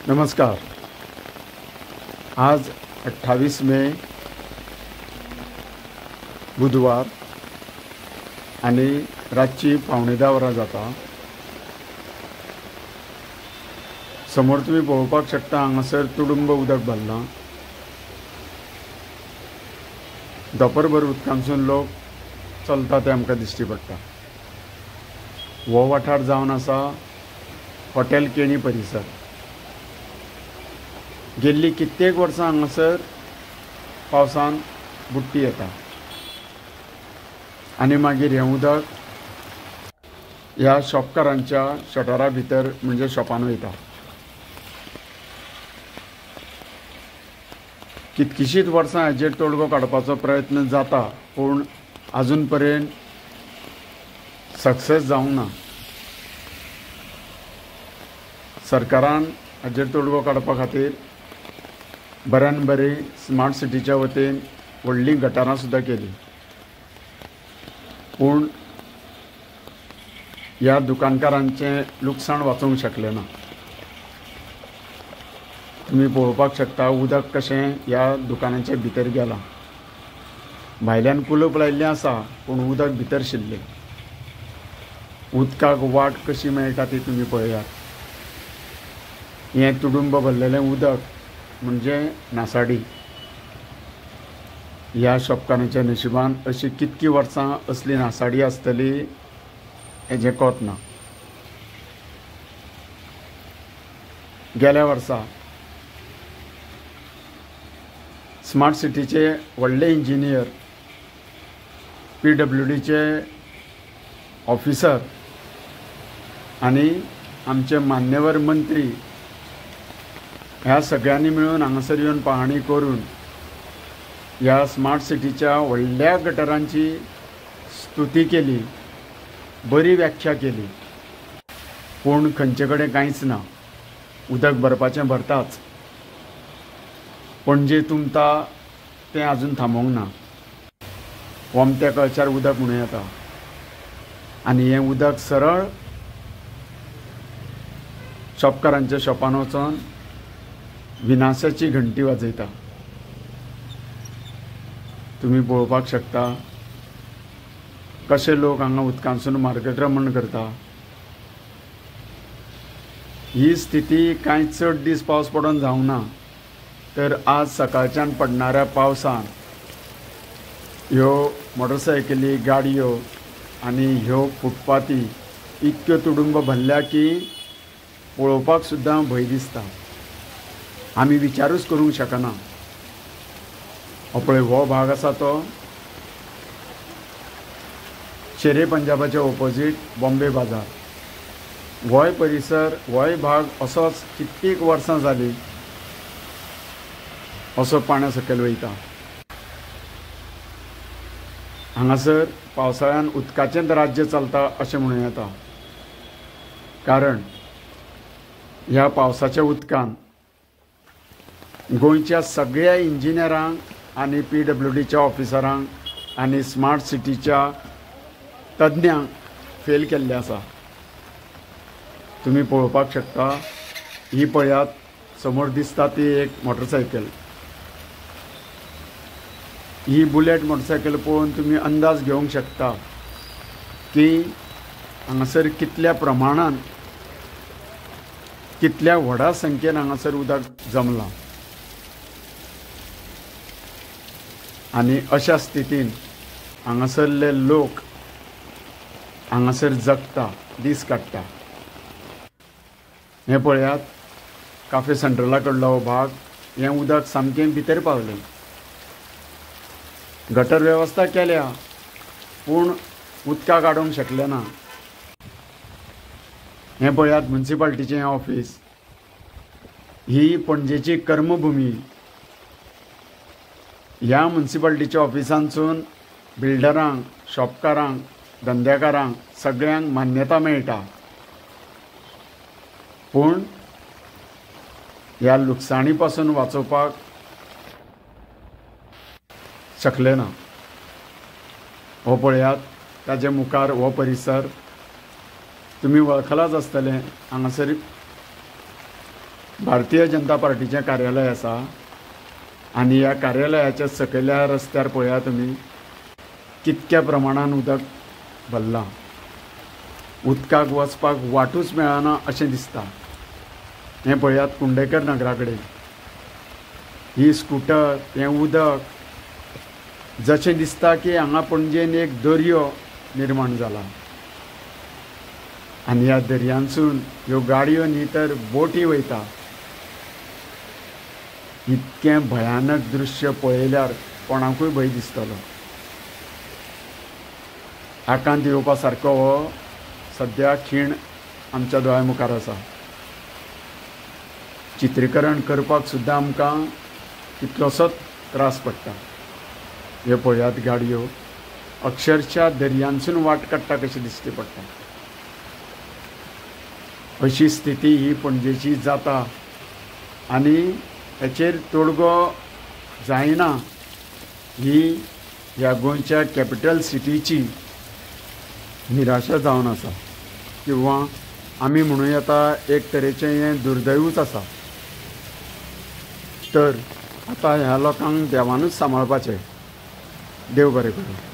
नमस्कार. आज 28 मे बुधवार आणि रातची 9:15 जाता. समोर तुम्ही पळोवपाक शकता हांगासर तुडुंब उदक भरलां. दोपरभर उदकांतसून लोक चलता ते आमकां दिश्टी पडटा. हो वाठार जावन आसा हॉटेल केणी परिसर. गेल्ली कित्येक वर्सां हांगासर पावसान बुट्टी येता आनी मागीर हें उदक ह्या शॉपकारांच्या शटरा भितर म्हणजे शॉपान वयता. कितकीशींच वर्सां हाजेर तोडगो काडपाचो प्रयत्न जाता, पूण आजून पर्यंत सक्सेस जावंक ना. सरकारान हाजेर तोडगो काडपा खातीर बऱ्यान बरी स्मार्ट सिटीच्या वतीन व्हडलीं गटारां सुद्दां केली, पूण ह्या दुकानकारांचें लुकसाण वाचोवंक शकलें ना. तुम्ही पळोवपाक शकता उदक कशें ह्या दुकानांच्या भितर गेलां. भायल्यान कुलूप लायिल्लें आसा, पूण उदक भितर शिरलें. उदकाक वाट कशी मेळटा ती तुमी पळयात. हें तुडुंब भरलेलें उदक म्हणजे नासाडी. ह्या शॉपकारांच्या नशिबान अशी कितकी वर्सां असली नासाडी आसतली हेजें कोत ना. गेल्या वर्सा स्मार्ट सिटीचे व्हडले इंजिनियर, PWDचे ऑफिसर आनी आमचे मान्यवर मंत्री ह्या सगळ्यांनी मिळून हांगासर येवन पाहणी करून ह्या स्मार्ट सिटीच्या व्हडल्या गटारांची स्तुती केली, बरी व्याख्या केली. पूण खंयचे कडेन कांयच ना. उदक भरपाचें भरताच, पणजे तुमता तें आजून थांबोवंक ना. वोमत्या कळशार उदक म्हणून येता आनी हें उदक सरळ शॉपकारांच्या शॉपान वचोन विनाशाची घंटी वाजयता. तुम्ही पळोवपाक शकता कशे लोक हांगा उदकांतसून मार्गक्रमण करता. ही स्थिती कांय चड दीस पावस पडोन जावंक ना, तर आज सकाळच्यान पडणाऱ्या पावसान ह्यो मोटरसायकली, गाडयो आनी ह्यो फुटपाती इतक्यो तुडुंब भरल्या की पळोवपाक सुद्दां भंय दिसता. आमी विचारूच करूंक शकना. पळय हो भाग आसा तो शेरे पंजाबाचे ऑपोजीट बॉम्बे बाजार. होय परिसर, होय भाग असोच कित्येक वर्सां जाली असो पाण्या सकयल वयता. हांगासर पावसाळ्यान उदकाचेंच राज्य चलता अशें म्हणूं येता. कारण ह्या पावसाच्या उदकान गोंयच्या सगळ्या इंजिनियरांक आनी PWDच्या ऑफिसरांक आनी स्मार्ट सिटीच्या तज्ञांक फेल केल्लें आसा. तुमी पळोवपाक शकता. ही पळयात, समोर दिसता ती एक मोटरसायकल. ही बुलेट मोटरसायकल पळोवन तुमी अंदाज घेवंक शकता की हांगासर कितल्या प्रमाणान, कितल्या व्हडा संख्येन हांगासर उदक जमलां. आनी अशा स्थितीन हांगासरले लोक हांगासर जगता, दीस काडटा. हें पळयात, काफे सेंट्रला कडलो हो भाग. हें उदक सामकें भितर पावलें. गटर वेवस्था केल्या, पूण उदकाक काडूंक शकले ना. हें पळयात म्युन्सिपाल्टीचें हें ऑफीस. ही पणजेची कर्मभुमी. ह्या म्युन्सिपाल्टीच्या ऑफिसांतसून बिल्डरांक, शॉपकारांक, धंदेकारांक सगळ्यांक मान्यता मेळटा, पूण ह्या लुकसाणी पासून वाचोवपाक शकले ना. हो पळयात, ताजे मुखार हो परिसर तुम्ही वळखलाच आसतलें. हांगासर भारतीय जनता पार्टीचें कार्यालय आसा आनी ह्या कार्यालयाच्या सकयल्या रस्त्यार पळया तुमी कितक्या प्रमाणान उदक भरलां. उदकाक वचपाक वाटूच मेळना अशें दिसता. हें पळयात कुंडेकर नगरा कडेन ही स्कूटर हें उदक जशें दिसता की हांगा पणजेन एक दर्यो निर्माण जाला आनी ह्या दर्यांसून ह्यो गाडयो न्ही तर बोटी वयता. इतकें भयानक दृश्य पळयल्यार कोणाकूय भंय दिसतलो. आकांत येवपा सारको हो सद्या खीण आमच्या दोळ्या मुखार आसा. चित्रीकरण करपाक सुद्दां आमकां कितलोसोच त्रास पडटा. हे पळयात गाडयो अक्षरशः दर्यांसून वाट काडटा कशें दिश्टी पडटा. अशी स्थिती ही पणजेची जाता आनी हेचेर तोडगो जायना ही ह्या गोंयच्या कॅपिटल सिटीची निराशा जावन आसा किंवा आमी म्हणूं येता एक तरेचें हें दुर्दैवूच आसा. तर आतां ह्या लोकांक देवानूच सांबाळपाचें. देव बरें करूं.